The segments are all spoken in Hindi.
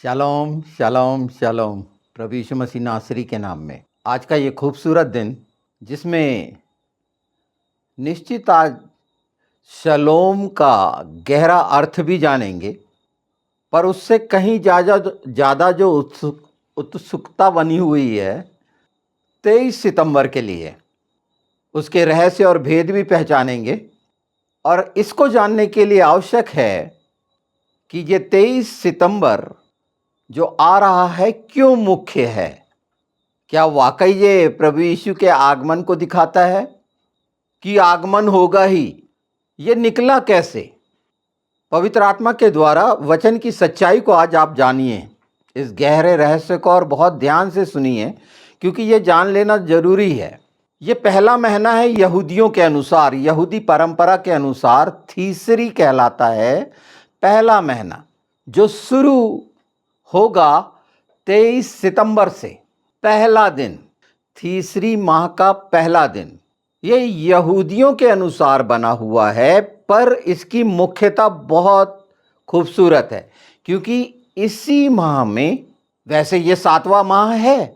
Shalom shalom shalom. प्रभु यीशु मसीह नासरी के नाम में आज का ये खूबसूरत दिन, जिसमें निश्चित आज शलोम का गहरा अर्थ भी जानेंगे, पर उससे कहीं ज़्यादा जो उत्सुकता बनी हुई है 23 सितंबर के लिए, उसके रहस्य और भेद भी पहचानेंगे। और इसको जानने के लिए आवश्यक है कि ये 23 सितंबर जो आ रहा है क्यों मुख्य है। क्या वाकई ये प्रभु यीशु के आगमन को दिखाता है कि आगमन होगा ही? ये निकला कैसे? पवित्र आत्मा के द्वारा वचन की सच्चाई को आज आप जानिए, इस गहरे रहस्य को, और बहुत ध्यान से सुनिए, क्योंकि ये जान लेना जरूरी है। ये पहला महीना है यहूदियों के अनुसार, यहूदी परंपरा के अनुसार तीसरी कहलाता है। पहला महीना जो शुरू होगा 23 सितंबर से, पहला दिन, तीसरी माह का पहला दिन, ये यहूदियों के अनुसार बना हुआ है। पर इसकी मुख्यता बहुत खूबसूरत है, क्योंकि इसी माह में, वैसे ये 7वां माह है,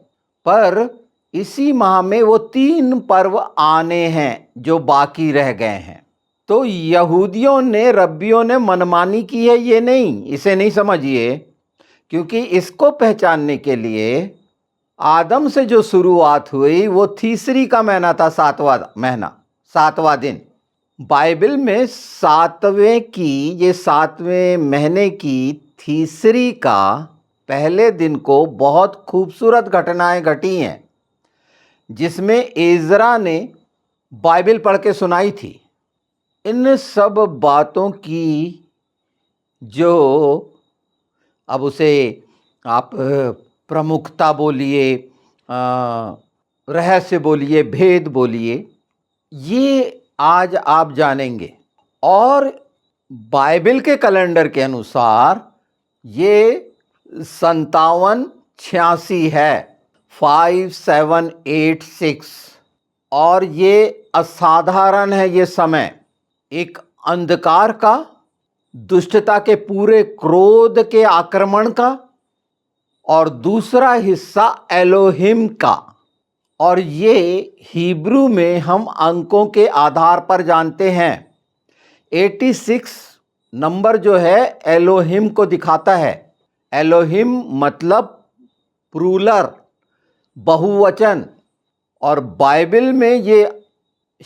पर इसी माह में वो 3 पर्व आने हैं जो बाकी रह गए हैं। तो यहूदियों ने, रब्बियों ने मनमानी की है, ये नहीं, इसे नहीं समझिए, क्योंकि इसको पहचानने के लिए आदम से जो शुरुआत हुई वो तीसरी का महीना था, 7वां महीना, 7वां दिन। बाइबल में 7वें महीने की तीसरी का पहले दिन को बहुत खूबसूरत घटनाएं घटी हैं, जिसमें एजरा ने बाइबल पढ़ के सुनाई थी। इन सब बातों की जो, अब उसे आप प्रमुखता बोलिए, रहस्य बोलिए, भेद बोलिए, ये आज आप जानेंगे। और बाइबल के कैलेंडर के अनुसार ये 5786 है, 5786। और ये असाधारण है। ये समय एक अंधकार का, दुष्टता के पूरे क्रोध के आक्रमण का, और दूसरा हिस्सा एलोहिम का। और ये हिब्रू में हम अंकों के आधार पर जानते हैं। 86 नंबर जो है एलोहिम को दिखाता है। एलोहिम मतलब प्लूरल, बहुवचन। और बाइबल में ये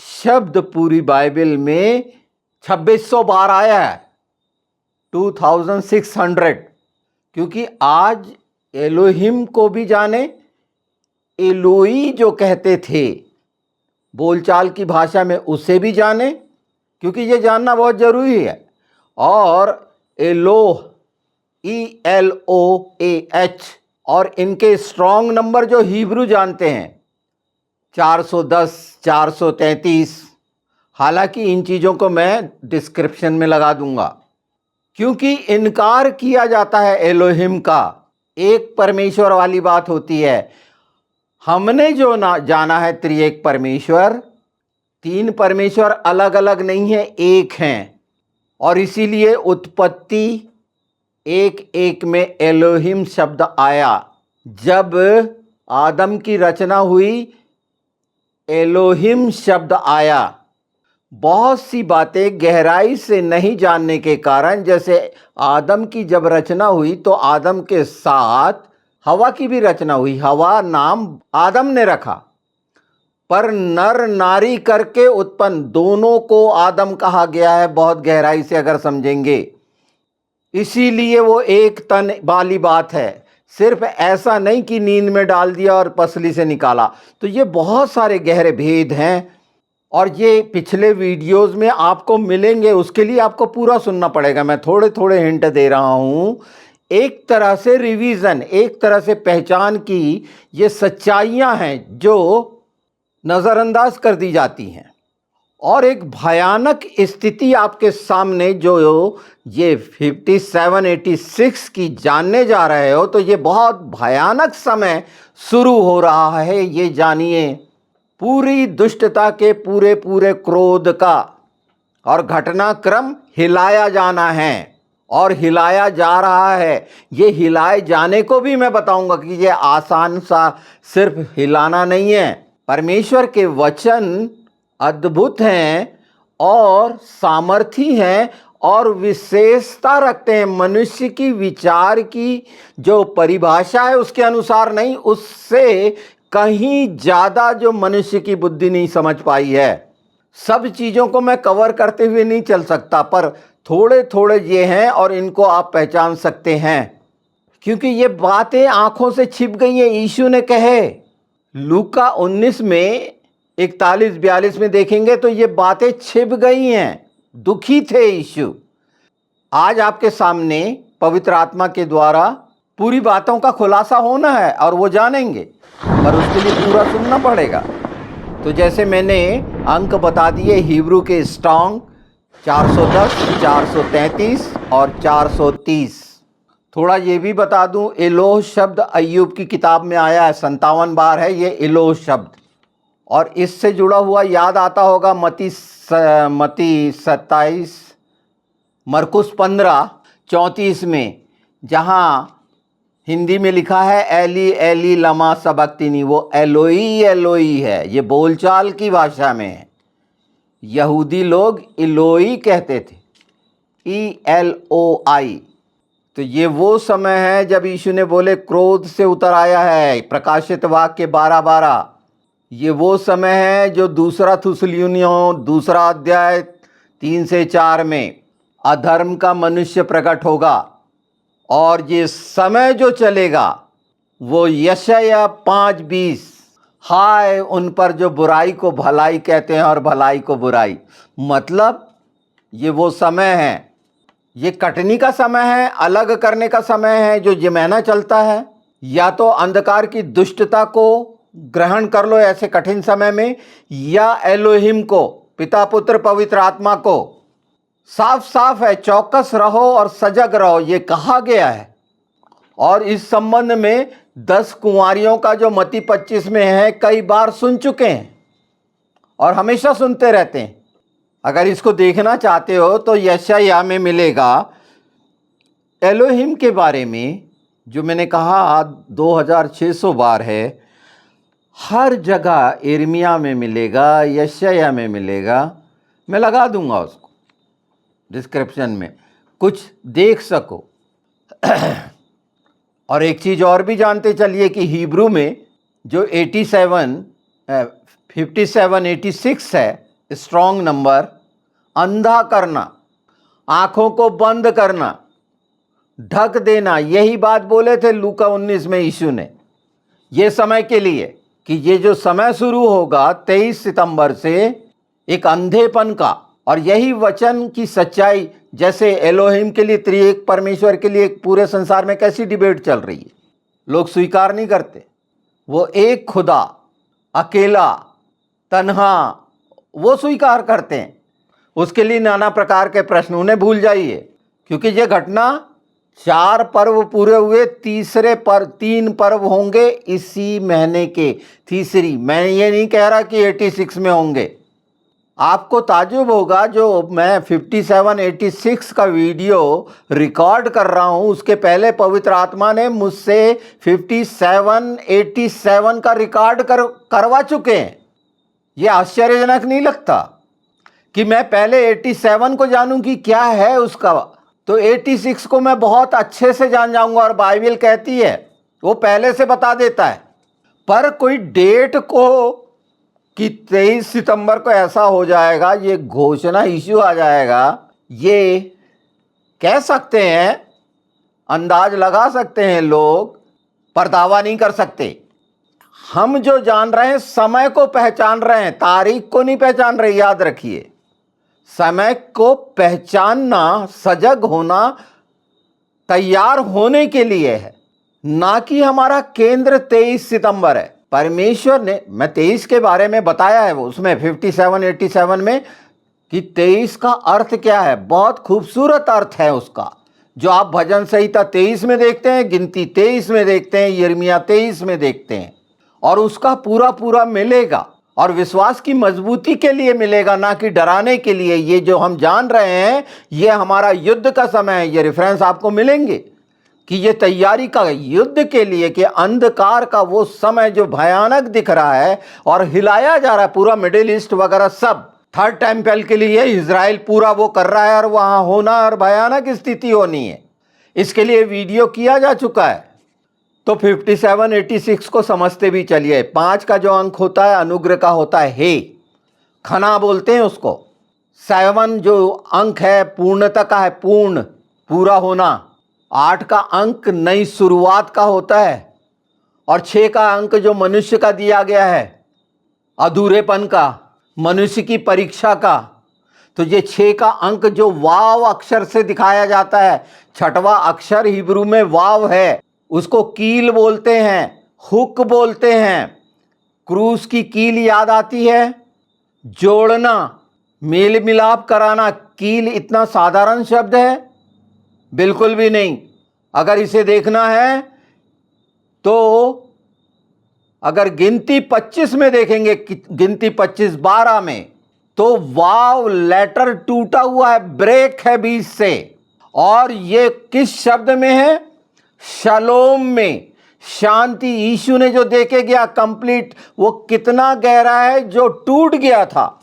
शब्द पूरी बाइबल में 2600 बार आया है, 2600। क्योंकि आज एलोहिम को भी जाने, एलोई जो कहते थे बोलचाल की भाषा में, उसे भी जाने, क्योंकि ये जानना बहुत जरूरी है। और एलोह, ELOAH, और इनके स्ट्रॉन्ग नंबर जो हिब्रू जानते हैं, 410, 433। हालांकि इन चीज़ों को मैं डिस्क्रिप्शन में लगा दूंगा, क्योंकि इनकार किया जाता है एलोहिम का। एक परमेश्वर वाली बात होती है। हमने जो ना जाना है त्रिएक परमेश्वर, 3 परमेश्वर अलग अलग नहीं है, एक हैं। और इसीलिए उत्पत्ति 1:1 में एलोहिम शब्द आया। जब आदम की रचना हुई, एलोहिम शब्द आया। बहुत सी बातें गहराई से नहीं जानने के कारण, जैसे आदम की जब रचना हुई तो आदम के साथ हवा की भी रचना हुई। हवा नाम आदम ने रखा, पर नर नारी करके उत्पन्न, दोनों को आदम कहा गया है, बहुत गहराई से अगर समझेंगे। इसीलिए वो एक तन वाली बात है। सिर्फ ऐसा नहीं कि नींद में डाल दिया और पसली से निकाला। तो ये बहुत सारे गहरे भेद हैं, और ये पिछले वीडियोस में आपको मिलेंगे। उसके लिए आपको पूरा सुनना पड़ेगा। मैं थोड़े थोड़े हिंट दे रहा हूँ, एक तरह से रिवीजन, एक तरह से पहचान की ये सच्चाइयाँ हैं जो नज़रअंदाज कर दी जाती हैं। और एक भयानक स्थिति आपके सामने जो ये 5786 की जानने जा रहे हो, तो ये बहुत भयानक समय शुरू हो रहा है। ये जानिए, पूरी दुष्टता के पूरे क्रोध का और घटनाक्रम हिलाया जाना है। और हिलाया जा रहा है। ये हिलाए जाने को भी मैं बताऊंगा कि ये आसान सा सिर्फ हिलाना नहीं है। परमेश्वर के वचन अद्भुत हैं और सामर्थी हैं और विशेषता रखते हैं। मनुष्य की विचार की जो परिभाषा है उसके अनुसार नहीं, उससे कहीं ज़्यादा जो मनुष्य की बुद्धि नहीं समझ पाई है। सब चीज़ों को मैं कवर करते हुए नहीं चल सकता, पर थोड़े थोड़े ये हैं और इनको आप पहचान सकते हैं, क्योंकि ये बातें आंखों से छिप गई हैं। यीशु ने कहे, लूका 19 में 41-42 में देखेंगे तो ये बातें छिप गई हैं। दुखी थे यीशु। आज आपके सामने पवित्र आत्मा के द्वारा पूरी बातों का खुलासा होना है और वो जानेंगे, पर उसके लिए पूरा सुनना पड़ेगा। तो जैसे मैंने अंक बता दिए हिब्रू के स्ट्रॉन्ग 410, 433 और 430। थोड़ा ये भी बता दूं, एलोह शब्द अय्यूब की किताब में आया है, 57 बार है ये एलोह शब्द। और इससे जुड़ा हुआ याद आता होगा मती 27, मरकुस 15:34 में, जहाँ हिंदी में लिखा है एली एली लमा सबक्तिनी। वो एलोई एलोई है, ये बोलचाल की भाषा में है। यहूदी लोग इलोई कहते थे, ELOI। तो ये वो समय है जब यीशु ने बोले क्रोध से उतर आया है, प्रकाशित वाक्य 12:12। ये वो समय है जो दूसरा थुसलियोनियों 2 अध्याय 3 से 4 में अधर्म का मनुष्य प्रकट होगा। और ये समय जो चलेगा वो यशायाह 5:20, हाय उन पर जो बुराई को भलाई कहते हैं और भलाई को बुराई। मतलब ये वो समय है, ये कटनी का समय है, अलग करने का समय है जो जमाना चलता है। या तो अंधकार की दुष्टता को ग्रहण कर लो ऐसे कठिन समय में, या एलोहिम को, पिता पुत्र पवित्र आत्मा को। साफ साफ है, चौकस रहो और सजग रहो, ये कहा गया है। और इस संबंध में 10 कुंवारियों का जो मत्ती 25 में है, कई बार सुन चुके हैं और हमेशा सुनते रहते हैं। अगर इसको देखना चाहते हो तो यशायाह में मिलेगा एलोहिम के बारे में, जो मैंने कहा 2600 बार है। हर जगह यिर्मयाह में मिलेगा, यशायाह में मिलेगा। मैं लगा दूंगा उसको डिस्क्रिप्शन में, कुछ देख सको। और एक चीज़ और भी जानते चलिए कि हिब्रू में जो 5786 है स्ट्रॉन्ग नंबर, अंधा करना, आँखों को बंद करना, ढक देना, यही बात बोले थे लूका 19 में यीशु ने। ये समय के लिए कि ये जो समय शुरू होगा 23 सितंबर से, एक अंधेपन का। और यही वचन की सच्चाई, जैसे एलोहिम के लिए, त्रिएक परमेश्वर के लिए पूरे संसार में कैसी डिबेट चल रही है। लोग स्वीकार नहीं करते, वो एक खुदा, अकेला, तन्हा, वो स्वीकार करते हैं। उसके लिए नाना प्रकार के प्रश्न, उन्हें भूल जाइए, क्योंकि ये घटना 4 पर्व पूरे हुए, 3 पर्व होंगे इसी महीने के, तीसरी। मैं ये नहीं कह रहा कि 86 में होंगे। आपको ताजुब होगा, जो मैं 5786 का वीडियो रिकॉर्ड कर रहा हूँ, उसके पहले पवित्र आत्मा ने मुझसे 5787 का रिकॉर्ड करवा चुके हैं। ये आश्चर्यजनक नहीं लगता कि मैं पहले 87 को जानूं कि क्या है उसका, तो 86 को मैं बहुत अच्छे से जान जाऊंगा। और बाइबल कहती है, वो पहले से बता देता है। पर कोई डेट को कि 23 सितंबर को ऐसा हो जाएगा, ये घोषणा इश्यू आ जाएगा, ये कह सकते हैं, अंदाज लगा सकते हैं लोग, पर दावा नहीं कर सकते। हम जो जान रहे हैं, समय को पहचान रहे हैं, तारीख को नहीं पहचान रहे। याद रखिए, समय को पहचानना, सजग होना, तैयार होने के लिए है, ना कि हमारा केंद्र 23 सितंबर है। परमेश्वर ने, मैं 23 के बारे में बताया है वो उसमें 5787 में, कि 23 का अर्थ क्या है। बहुत खूबसूरत अर्थ है उसका, जो आप भजन संहिता 23 में देखते हैं, गिनती 23 में देखते हैं, यिर्मयाह 23 में देखते हैं। और उसका पूरा पूरा मिलेगा। और विश्वास की मजबूती के लिए मिलेगा, ना कि डराने के लिए। ये जो हम जान रहे हैं ये हमारा युद्ध का समय है। ये रेफरेंस आपको मिलेंगे कि ये तैयारी का युद्ध के लिए, कि अंधकार का वो समय जो भयानक दिख रहा है और हिलाया जा रहा है पूरा मिडिल ईस्ट वगैरह सब, थर्ड टेम्पल के लिए इजराइल पूरा वो कर रहा है और वहां होना और भयानक स्थिति होनी है। इसके लिए वीडियो किया जा चुका है। तो 57 86 को समझते भी चलिए। 5 का जो अंक होता है अनुग्रह का होता है, हे खना बोलते हैं उसको। 7 जो अंक है पूर्णता का है, पूर्ण पूरा होना। 8 का अंक नई शुरुआत का होता है। और 6 का अंक जो मनुष्य का दिया गया है अधूरेपन का, मनुष्य की परीक्षा का। तो ये 6 का अंक जो वाव अक्षर से दिखाया जाता है, छठवां अक्षर हिब्रू में वाव है, उसको कील बोलते हैं, हुक बोलते हैं। क्रूस की कील याद आती है, जोड़ना, मेल मिलाप कराना। कील इतना साधारण शब्द है? बिल्कुल भी नहीं। अगर इसे देखना है तो अगर गिनती 25 में देखेंगे, गिनती 25 12 में, तो वाव लेटर टूटा हुआ है, ब्रेक है बीच से। और ये किस शब्द में है? शलोम में। शांति यीशु ने जो देके गया कंप्लीट, वो कितना गहरा है, जो टूट गया था।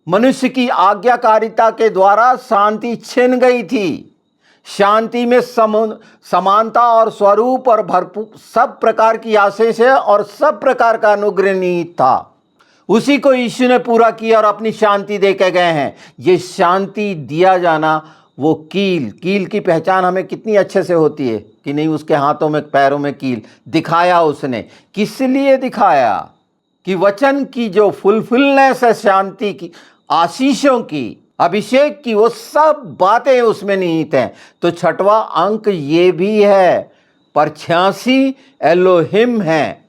मनुष्य की आज्ञाकारिता के द्वारा शांति छिन गई थी। शांति में समानता और स्वरूप और भरपूर सब प्रकार की आशीष है और सब प्रकार का अनुग्रह निहित था। उसी को यीशु ने पूरा किया और अपनी शांति दे के गए हैं। ये शांति दिया जाना, वो कील की पहचान हमें कितनी अच्छे से होती है कि नहीं, उसके हाथों में पैरों में कील दिखाया उसने। किस लिए दिखाया? कि वचन की जो फुलफिलनेस है, शांति की, आशीषों की, अभिषेक की, वो सब बातें उसमें निहित हैं। तो छठवां अंक ये भी है, पर 86 एलोहिम है,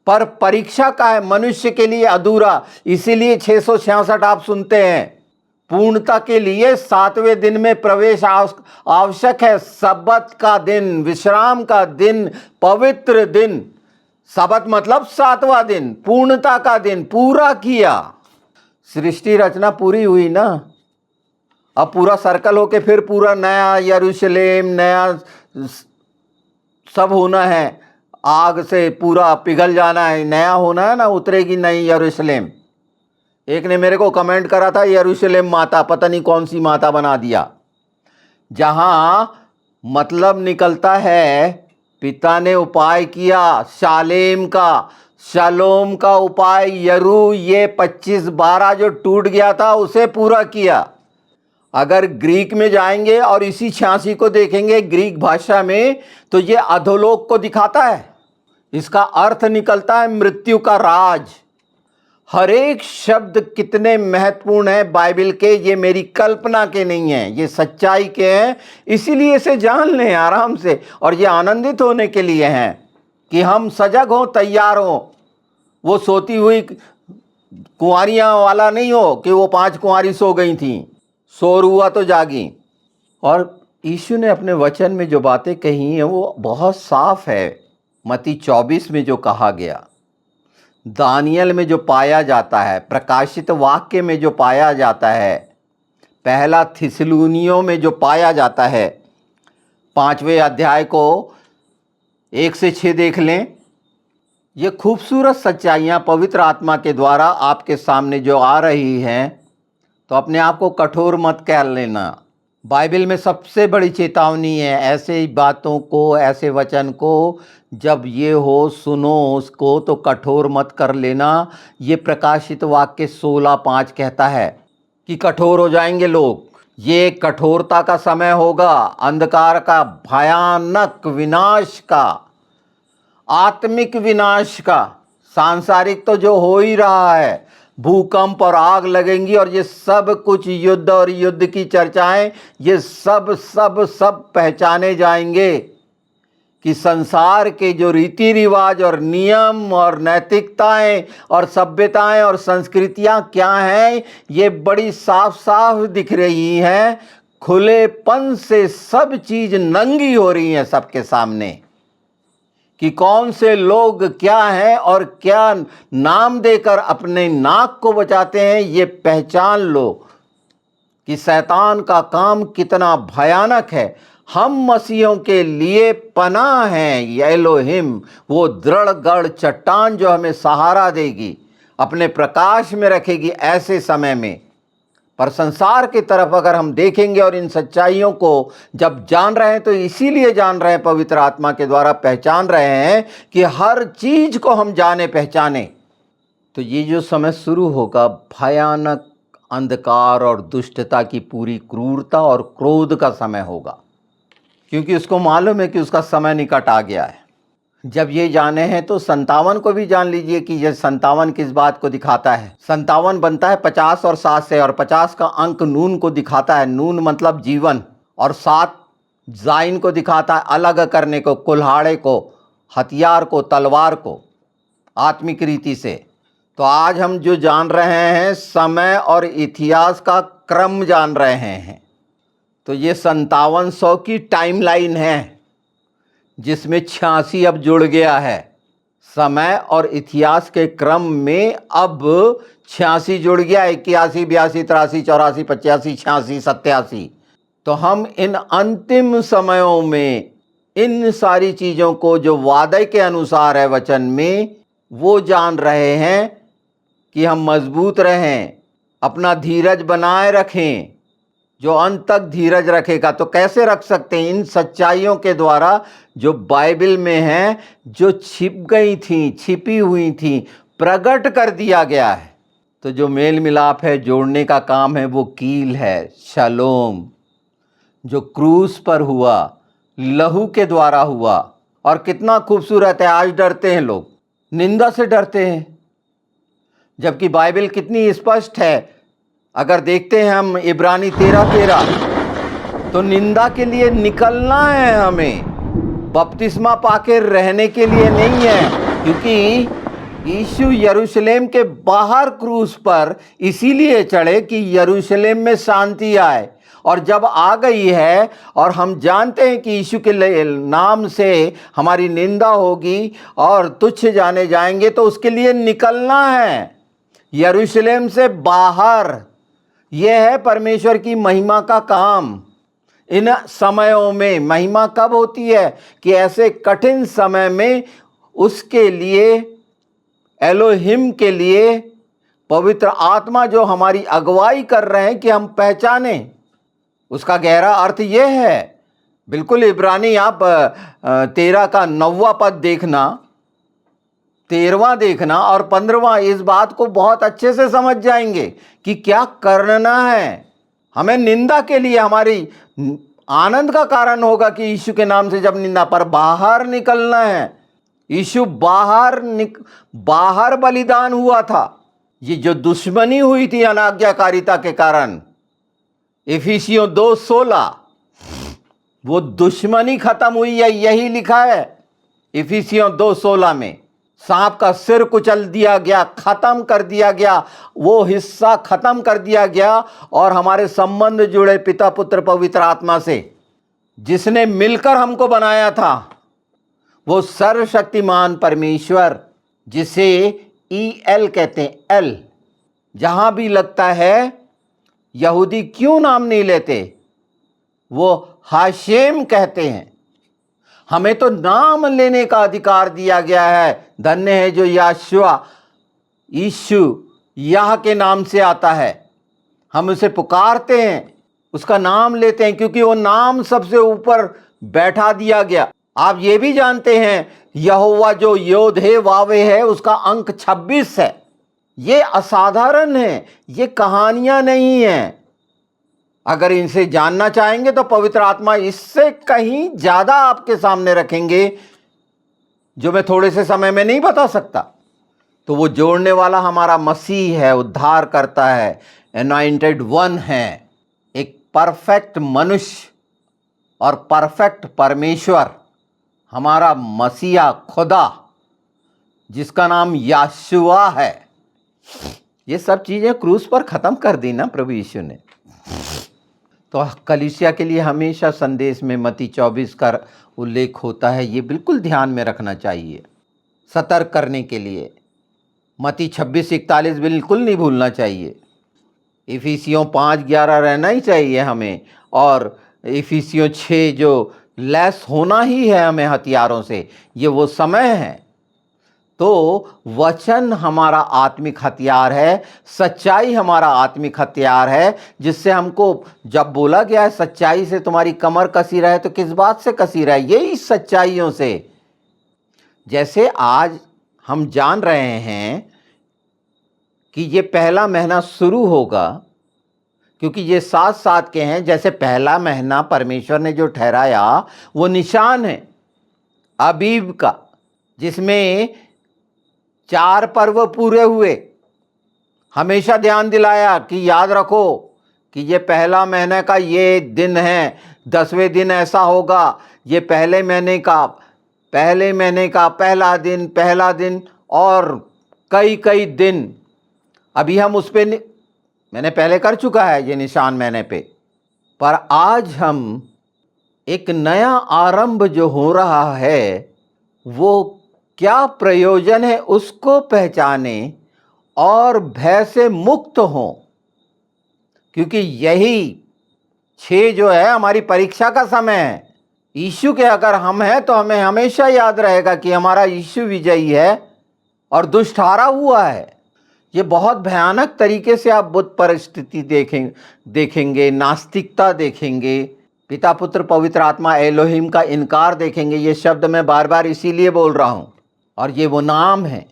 पर परीक्षा का है, मनुष्य के लिए अधूरा। इसीलिए 666 आप सुनते हैं। पूर्णता के लिए 7वें दिन में प्रवेश आवश्यक है। सब्बत का दिन, विश्राम का दिन, पवित्र दिन। सब्बत मतलब 7वां दिन, पूर्णता का दिन, पूरा किया। सृष्टि रचना पूरी हुई ना, अब पूरा सर्कल होके फिर पूरा नया यरूशलेम, नया सब होना है। आग से पूरा पिघल जाना है, नया होना है ना, उतरेगी नई यरूशलेम। एक ने मेरे को कमेंट करा था यरूशलेम माता, पता नहीं कौन सी माता बना दिया। जहां मतलब निकलता है, पिता ने उपाय किया शालेम का, शलोम का उपाय यरू, ये 25-12 जो टूट गया था उसे पूरा किया। अगर ग्रीक में जाएंगे और इसी 86 को देखेंगे ग्रीक भाषा में, तो ये अधोलोक को दिखाता है। इसका अर्थ निकलता है मृत्यु का राज। हर एक शब्द कितने महत्वपूर्ण है बाइबल के, ये मेरी कल्पना के नहीं है, ये सच्चाई के हैं। इसीलिए इसे जान लें आराम से, और ये आनंदित होने के लिए हैं कि हम सजग हों, तैयार हों। वो सोती हुई कुंवारियां वाला नहीं हो कि वो 5 कुंवारी सो गई थीं, शोर हुआ तो जागी। और यीशु ने अपने वचन में जो बातें कही हैं वो बहुत साफ है। मत्ती 24 में जो कहा गया, दानियल में जो पाया जाता है, प्रकाशित वाक्य में जो पाया जाता है, पहला थिस्सलुनियों में जो पाया जाता है, 5वें अध्याय को 1 से 6 देख लें। ये खूबसूरत सच्चाइयाँ पवित्र आत्मा के द्वारा आपके सामने जो आ रही हैं, तो अपने आप को कठोर मत कर लेना। बाइबल में सबसे बड़ी चेतावनी है ऐसे बातों को, ऐसे वचन को जब ये हो सुनो उसको तो कठोर मत कर लेना। ये प्रकाशित वाक्य 16:5 कहता है कि कठोर हो जाएंगे लोग। ये कठोरता का समय होगा, अंधकार का, भयानक विनाश का, आत्मिक विनाश का। सांसारिक तो जो हो ही रहा है, भूकंप और आग लगेंगी और ये सब कुछ युद्ध और युद्ध की चर्चाएं, ये सब सब सब पहचाने जाएंगे कि संसार के जो रीति रिवाज और नियम और नैतिकताएं और सभ्यताएं और संस्कृतियां क्या हैं, ये बड़ी साफ साफ दिख रही हैं। खुलेपन से सब चीज नंगी हो रही है सबके सामने। कि कौन से लोग क्या हैं और क्या नाम देकर अपने नाक को बचाते हैं, ये पहचान लो कि शैतान का काम कितना भयानक है। हम मसीहों के लिए पनाह हैं, एलोहिम, वो दृढ़ गढ़ चट्टान जो हमें सहारा देगी, अपने प्रकाश में रखेगी ऐसे समय में। पर संसार की तरफ अगर हम देखेंगे और इन सच्चाइयों को जब जान रहे हैं, तो इसीलिए जान रहे हैं, पवित्र आत्मा के द्वारा पहचान रहे हैं कि हर चीज को हम जाने पहचाने। तो ये जो समय शुरू होगा, भयानक अंधकार और दुष्टता की पूरी क्रूरता और क्रोध का समय होगा, क्योंकि उसको मालूम है कि उसका समय निकट आ गया है। जब ये जाने हैं तो 57 को भी जान लीजिए कि ये 57 किस बात को दिखाता है। 57 बनता है 50 और 7 से, और 50 का अंक नून को दिखाता है। नून मतलब जीवन, और 7 जाइन को दिखाता है अलग करने को, कुल्हाड़े को, हथियार को, तलवार को, आत्मिक रीति से। तो आज हम जो जान रहे हैं, समय और इतिहास का क्रम जान रहे हैं। तो ये 5700 की टाइमलाइन है, जिसमें 86 अब जुड़ गया है। समय और इतिहास के क्रम में अब 86 जुड़ गया, 81, 82, 83, 84, 85, 86, 87। तो हम इन अंतिम समयों में इन सारी चीज़ों को जो वादे के अनुसार है वचन में, वो जान रहे हैं कि हम मजबूत रहें, अपना धीरज बनाए रखें। जो अंत तक धीरज रखेगा, तो कैसे रख सकते हैं? इन सच्चाइयों के द्वारा जो बाइबल में हैं, जो छिप गई थी, छिपी हुई थी, प्रकट कर दिया गया है। तो जो मेल मिलाप है, जोड़ने का काम है, वो कील है, शलोम, जो क्रूस पर हुआ, लहू के द्वारा हुआ। और कितना खूबसूरत है। आज डरते हैं लोग, निंदा से डरते हैं, जबकि बाइबल कितनी स्पष्ट है। अगर देखते हैं हम इब्रानी 13:13, तो निंदा के लिए निकलना है हमें, बपतिस्मा पाके रहने के लिए नहीं है। क्योंकि यीशु यरूशलेम के बाहर क्रूस पर इसीलिए चढ़े कि यरूशलेम में शांति आए, और जब आ गई है और हम जानते हैं कि यीशु के नाम से हमारी निंदा होगी और तुच्छ जाने जाएंगे, तो उसके लिए निकलना है यरूशलेम से बाहर। यह है परमेश्वर की महिमा का काम। इन समयों में महिमा कब होती है? कि ऐसे कठिन समय में उसके लिए, एलोहिम के लिए, पवित्र आत्मा जो हमारी अगुवाई कर रहे हैं कि हम पहचाने। उसका गहरा अर्थ यह है, बिल्कुल इब्रानी आप 13 का 9वां पद देखना, 13वां देखना और 15वां, इस बात को बहुत अच्छे से समझ जाएंगे कि क्या करना है हमें। निंदा के लिए हमारी आनंद का कारण होगा कि यीशु के नाम से जब निंदा, पर बाहर निकलना है। यीशु बाहर बलिदान हुआ था। ये जो दुश्मनी हुई थी अनाज्ञाकारिता के कारण, इफिसियों 2:16, वो दुश्मनी खत्म हुई है। यही लिखा है इफिसियों 2:16 में। सांप का सिर कुचल दिया गया, खत्म कर दिया गया, वो हिस्सा खत्म कर दिया गया, और हमारे संबंध जुड़े पिता, पुत्र, पवित्र आत्मा से, जिसने मिलकर हमको बनाया था। वो सर्वशक्तिमान परमेश्वर, जिसे EL कहते हैं, एल। जहां भी लगता है, यहूदी क्यों नाम नहीं लेते? वो हाशेम कहते हैं। हमें तो नाम लेने का अधिकार दिया गया है। धन्य है जो यीशु याह के नाम से आता है। हम उसे पुकारते हैं, उसका नाम लेते हैं, क्योंकि वो नाम सबसे ऊपर बैठा दिया गया। आप ये भी जानते हैं, यहोवा जो योधे वावे है, उसका अंक 26 है। ये असाधारण है, ये कहानियां नहीं हैं। अगर इनसे जानना चाहेंगे तो पवित्र आत्मा इससे कहीं ज्यादा आपके सामने रखेंगे, जो मैं थोड़े से समय में नहीं बता सकता। तो वो जोड़ने वाला हमारा मसीह है, उद्धार करता है, एनॉइंटेड वन है, एक परफेक्ट मनुष्य और परफेक्ट परमेश्वर, हमारा मसीहा खुदा, जिसका नाम याशुआ है। ये सब चीजें क्रूस पर खत्म कर दी ना प्रभु यीशु ने। तो कलीसिया के लिए हमेशा संदेश में मत्ती 24 का उल्लेख होता है, ये बिल्कुल ध्यान में रखना चाहिए सतर्क करने के लिए। मत्ती 26:41 बिल्कुल नहीं भूलना चाहिए। इफिसियों 5:11 रहना ही चाहिए हमें, और इफिसियों 6 जो लैस होना ही है हमें हथियारों से, ये वो समय है। तो वचन हमारा आत्मिक हथियार है, सच्चाई हमारा आत्मिक हथियार है, जिससे हमको जब बोला गया है सच्चाई से तुम्हारी कमर कसी रहे, तो किस बात से कसी रहे? यही सच्चाइयों से। जैसे आज हम जान रहे हैं कि ये पहला महीना शुरू होगा, क्योंकि ये 7-7 के हैं। जैसे पहला महीना परमेश्वर ने जो ठहराया वो निशान है अबीब का, जिसमें 4 पर्व पूरे हुए। हमेशा ध्यान दिलाया कि याद रखो कि ये पहला महीने का ये दिन है, 10वें दिन ऐसा होगा, ये पहले महीने का पहला दिन और कई दिन। अभी हम उस पर मैंने पहले कर चुका है ये निशान महीने पे, पर आज हम एक नया आरंभ जो हो रहा है वो क्या प्रयोजन है उसको पहचाने और भय से मुक्त हों, क्योंकि यही 6 जो है हमारी परीक्षा का समय है। यीशु के अगर हम हैं तो हमें हमेशा याद रहेगा कि हमारा यीशु विजयी है और दुष्ट हारा हुआ है। ये बहुत भयानक तरीके से आप बुद्ध परिस्थिति देखेंगे, नास्तिकता देखेंगे, पिता पुत्र पवित्र आत्मा एलोहिम का इनकार देखेंगे। ये शब्द मैं बार बार इसीलिए बोल रहा हूँ, और ये वो नाम है।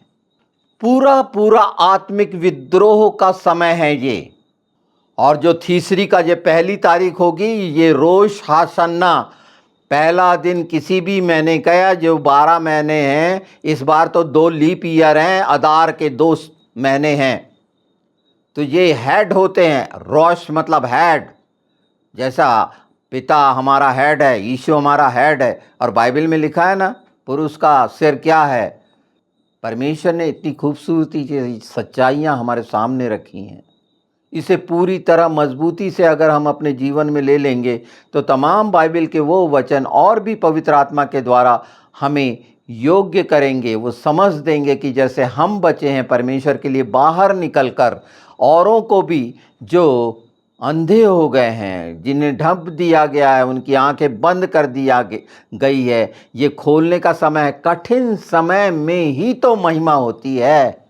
पूरा आत्मिक विद्रोह का समय है ये। और जो तीसरी का ये पहली तारीख होगी, ये रोश हासन्ना, पहला दिन किसी भी महीने का, जो 12 महीने हैं, इस बार तो 2 लीप ईयर हैं, अदार के 2 महीने हैं। तो ये हेड होते हैं, रोश मतलब हेड। जैसा पिता हमारा हेड है, यीशु हमारा हेड है, और बाइबल में लिखा है ना, पुरुष का सिर क्या है? परमेश्वर ने इतनी खूबसूरती से सच्चाइयाँ हमारे सामने रखी हैं। इसे पूरी तरह मजबूती से अगर हम अपने जीवन में ले लेंगे तो तमाम बाइबल के वो वचन और भी पवित्र आत्मा के द्वारा हमें योग्य करेंगे। वो समझ देंगे कि जैसे हम बचे हैं परमेश्वर के लिए, बाहर निकलकर औरों को भी जो अंधे हो गए हैं, जिन्हें ढंप दिया गया है, उनकी आंखें बंद कर दिया गई है, ये खोलने का समय है। कठिन समय में ही तो महिमा होती है।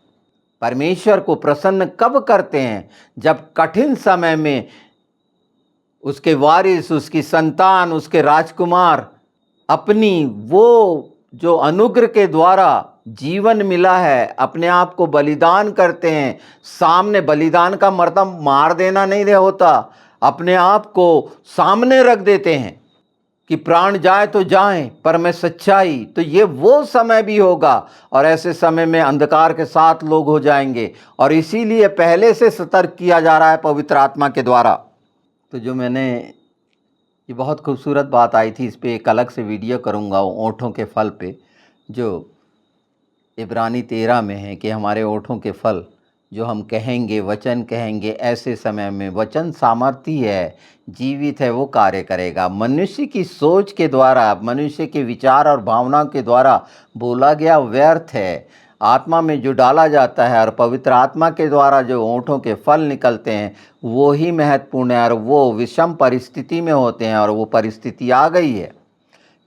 परमेश्वर को प्रसन्न कब करते हैं? जब कठिन समय में उसके वारिस, उसकी संतान, उसके राजकुमार अपनी वो जो अनुग्रह के द्वारा जीवन मिला है, अपने आप को बलिदान करते हैं। सामने बलिदान का मतलब मार देना नहीं होता, अपने आप को सामने रख देते हैं कि प्राण जाए तो जाए पर मैं सच्चाई। तो ये वो समय भी होगा, और ऐसे समय में अंधकार के साथ लोग हो जाएंगे, और इसीलिए पहले से सतर्क किया जा रहा है पवित्र आत्मा के द्वारा। तो जो मैंने ये बहुत खूबसूरत बात आई थी, इस पर एक अलग से वीडियो करूँगा, ओंठों के फल पे, जो इब्रानी 13 में है कि हमारे ओंठों के फल जो हम कहेंगे, वचन कहेंगे, ऐसे समय में वचन सामर्थ्य है, जीवित है, वो कार्य करेगा। मनुष्य की सोच के द्वारा, मनुष्य के विचार और भावनाओं के द्वारा बोला गया व्यर्थ है। आत्मा में जो डाला जाता है और पवित्र आत्मा के द्वारा जो ओंठों के फल निकलते हैं वो ही महत्वपूर्ण है, और वो विषम परिस्थिति में होते हैं। और वो परिस्थिति आ गई है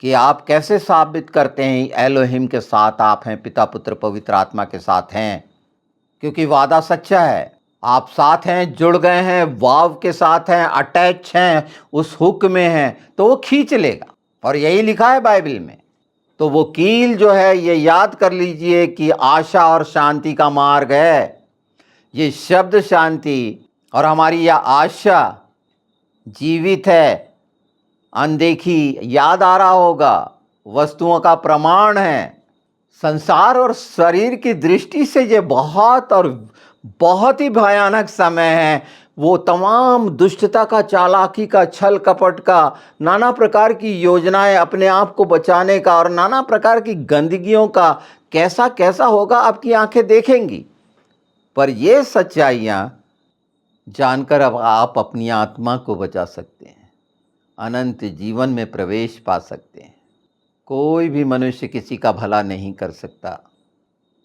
कि आप कैसे साबित करते हैं एलोहिम के साथ आप हैं, पिता पुत्र पवित्र आत्मा के साथ हैं, क्योंकि वादा सच्चा है। आप साथ हैं, जुड़ गए हैं, वाव के साथ हैं, अटैच हैं, उस हुक में हैं, तो वो खींच लेगा। और यही लिखा है बाइबल में। तो वो कील जो है, ये याद कर लीजिए कि आशा और शांति का मार्ग है। ये शब्द शांति और हमारी यह आशा जीवित है, अनदेखी, याद आ रहा होगा, वस्तुओं का प्रमाण है। संसार और शरीर की दृष्टि से ये बहुत ही भयानक समय है। वो तमाम दुष्टता का, चालाकी का, छल कपट का, नाना प्रकार की योजनाएं अपने आप को बचाने का, और नाना प्रकार की गंदगियों का कैसा होगा आपकी आंखें देखेंगी। पर ये सच्चाइयाँ जानकर अब आप अपनी आत्मा को बचा सकते हैं, अनंत जीवन में प्रवेश पा सकते हैं। कोई भी मनुष्य किसी का भला नहीं कर सकता।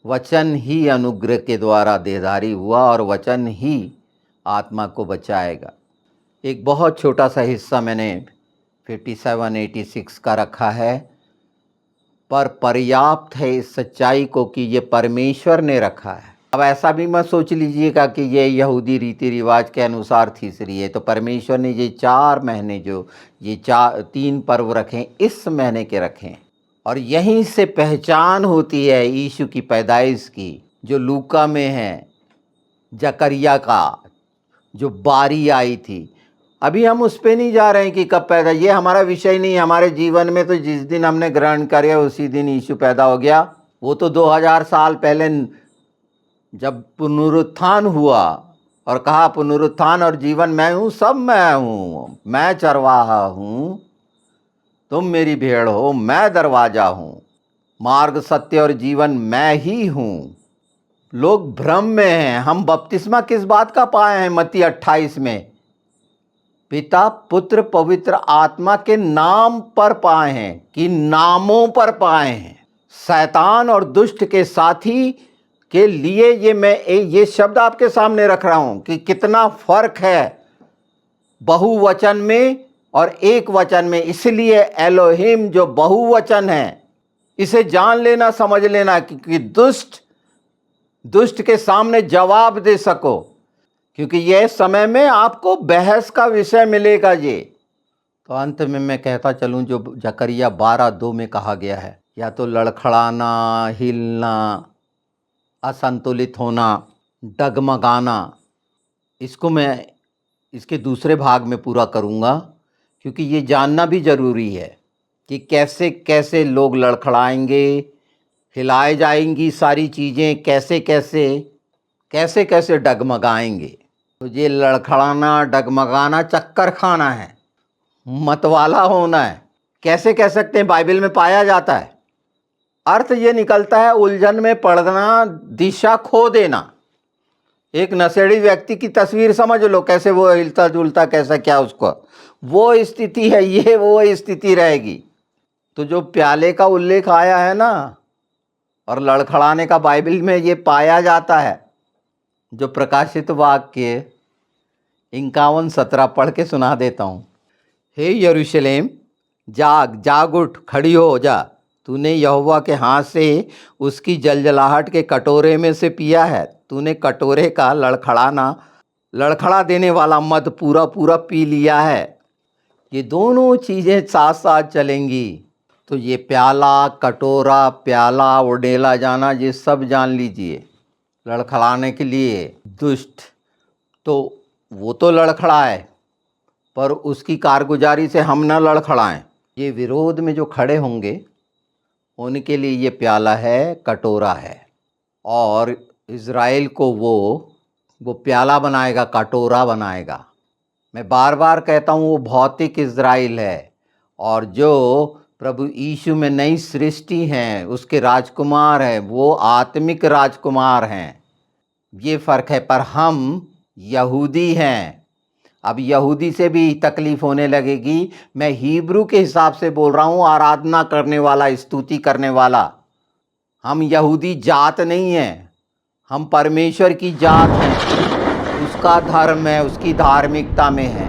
वचन ही अनुग्रह के द्वारा देहधारी हुआ और वचन ही आत्मा को बचाएगा। एक बहुत छोटा सा हिस्सा मैंने 5786 का रखा है, पर पर्याप्त है इस सच्चाई को कि ये परमेश्वर ने रखा है। अब ऐसा भी मत सोच लीजिएगा कि ये यहूदी रीति रिवाज के अनुसार तीसरी है। तो परमेश्वर ने ये 4 महीने जो ये 3 पर्व रखें, इस महीने के रखें, और यहीं से पहचान होती है यीशु की पैदाइश की, जो लूका में है, जकरिया का जो बारी आई थी। अभी हम उस पे नहीं जा रहे हैं कि कब पैदा, ये हमारा विषय नहीं है। हमारे जीवन में तो जिस दिन हमने ग्रहण किया उसी दिन यीशु पैदा हो गया। वो तो 2000 साल पहले जब पुनरुत्थान हुआ और कहा पुनरुत्थान और जीवन मैं हूँ, सब मैं हूँ, मैं चरवाहा हूँ, तुम मेरी भेड़ हो, मैं दरवाजा हूँ, मार्ग सत्य और जीवन मैं ही हूँ। लोग भ्रम में हैं। हम बपतिस्मा किस बात का पाए हैं? मत्ती 28 में पिता पुत्र पवित्र आत्मा के नाम पर पाए हैं कि नामों पर पाए हैं। शैतान और दुष्ट के साथी के लिए ये शब्द आपके सामने रख रहा हूं कि कितना फर्क है बहुवचन में और एक वचन में। इसलिए एलोहिम जो बहुवचन है, इसे जान लेना, समझ लेना कि दुष्ट के सामने जवाब दे सको, क्योंकि यह समय में आपको बहस का विषय मिलेगा। ये तो अंत में मैं कहता चलूं जो जकरिया 12:2 में कहा गया है, या तो लड़खड़ाना, हिलना, असंतुलित होना, डगमगाना, इसको मैं इसके दूसरे भाग में पूरा करूंगा, क्योंकि ये जानना भी ज़रूरी है कि कैसे कैसे लोग लड़खड़ाएंगे, हिलाए जाएंगी सारी चीज़ें, कैसे कैसे डगमगाएंगे। तो ये लड़खड़ाना, डगमगाना चक्कर खाना है, मतवाला होना है। कैसे कह सकते हैं? बाइबल में पाया जाता है। अर्थ ये निकलता है उलझन में पड़ना, दिशा खो देना। एक नशेड़ी व्यक्ति की तस्वीर समझ लो, कैसे वो हिलता जुलता, कैसा क्या उसको, वो स्थिति है, ये वो स्थिति रहेगी। तो जो प्याले का उल्लेख आया है ना, और लड़खड़ाने का बाइबल में ये पाया जाता है। जो प्रकाशित वाक्य 51:17 पढ़ के सुना देता हूँ। हे यरूशलेम, जाग उठ, खड़ी हो जा, तूने यहोवा के हाथ से उसकी जलजलाहट के कटोरे में से पिया है। तूने कटोरे का लड़खड़ा देने वाला मद पूरा पूरा पी लिया है। ये दोनों चीज़ें साथ साथ चलेंगी। तो ये प्याला, कटोरा, प्याला, उड़ेला जाना, ये सब जान लीजिए। लड़खड़ाने के लिए दुष्ट तो वो तो लड़खड़ाए, पर उसकी कारगुजारी से हम न लड़खड़ाएं। ये विरोध में जो खड़े होंगे उनके लिए ये प्याला है, कटोरा है। और इज़राइल को वो प्याला बनाएगा, कटोरा बनाएगा। मैं बार बार कहता हूँ वो भौतिक इज़राइल है, और जो प्रभु यीशु में नई सृष्टि हैं, उसके राजकुमार हैं, वो आत्मिक राजकुमार हैं। ये फ़र्क है। पर हम यहूदी हैं। अब यहूदी से भी तकलीफ़ होने लगेगी। मैं हिब्रू के हिसाब से बोल रहा हूँ, आराधना करने वाला, स्तुति करने वाला। हम यहूदी जात नहीं हैं, हम परमेश्वर की जात हैं। उसका धर्म है, उसकी धार्मिकता में है।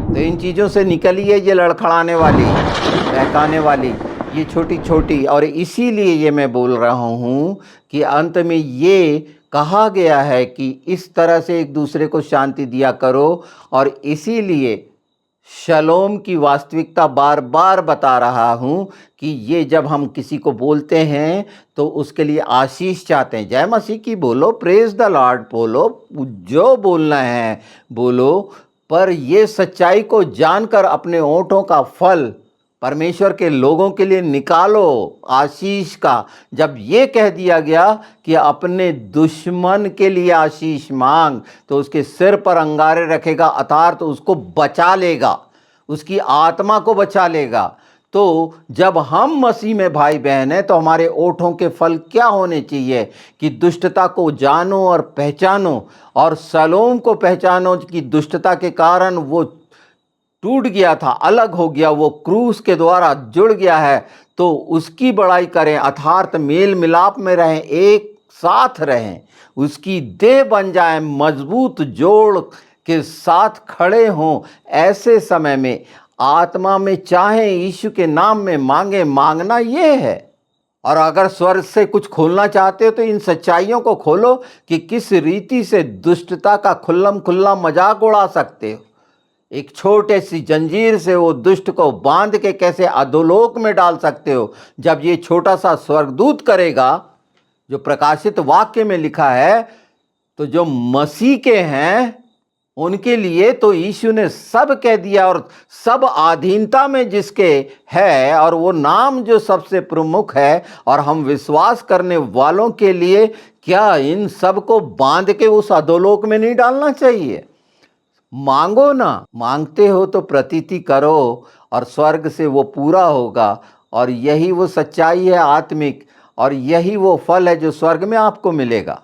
तो इन चीज़ों से निकलिए, ये लड़खड़ाने वाली, बहकाने वाली, ये छोटी छोटी। और इसीलिए ये मैं बोल रहा हूँ कि अंत में ये कहा गया है कि इस तरह से एक दूसरे को शांति दिया करो। और इसीलिए शलोम की वास्तविकता बार बार बता रहा हूँ कि ये जब हम किसी को बोलते हैं तो उसके लिए आशीष चाहते हैं। जय मसीह की बोलो, प्रेज द लॉर्ड बोलो, जो बोलना है बोलो, पर ये सच्चाई को जानकर अपने ओंठों का फल परमेश्वर के लोगों के लिए निकालो, आशीष का। जब ये कह दिया गया कि अपने दुश्मन के लिए आशीष मांग, तो उसके सिर पर अंगारे रखेगा, अर्थात तो उसको बचा लेगा, उसकी आत्मा को बचा लेगा। तो जब हम मसीह में भाई बहन हैं तो हमारे ओठों के फल क्या होने चाहिए कि दुष्टता को जानो और पहचानो, और सलोम को पहचानो कि दुष्टता के कारण वो टूट गया था, अलग हो गया, वो क्रूस के द्वारा जुड़ गया है। तो उसकी बड़ाई करें, अर्थात मेल मिलाप में रहें, एक साथ रहें, उसकी देह बन जाए, मजबूत जोड़ के साथ खड़े हों। ऐसे समय में आत्मा में चाहे यीशु के नाम में मांगे, मांगना ये है। और अगर स्वर्ग से कुछ खोलना चाहते हो तो इन सच्चाइयों को खोलो कि किस रीति से दुष्टता का खुल्लम खुल्ला मजाक उड़ा सकते हो। एक छोटे सी जंजीर से वो दुष्ट को बांध के कैसे अधोलोक में डाल सकते हो। जब ये छोटा सा स्वर्गदूत करेगा, जो प्रकाशित वाक्य में लिखा है, तो जो मसीह के हैं उनके लिए तो यीशु ने सब कह दिया, और सब अधीनता में जिसके है, और वो नाम जो सबसे प्रमुख है, और हम विश्वास करने वालों के लिए क्या इन सब को बांध के उस अधोलोक में नहीं डालना चाहिए? मांगो ना, मांगते हो तो प्रतीति करो और स्वर्ग से वो पूरा होगा। और यही वो सच्चाई है आत्मिक, और यही वो फल है जो स्वर्ग में आपको मिलेगा।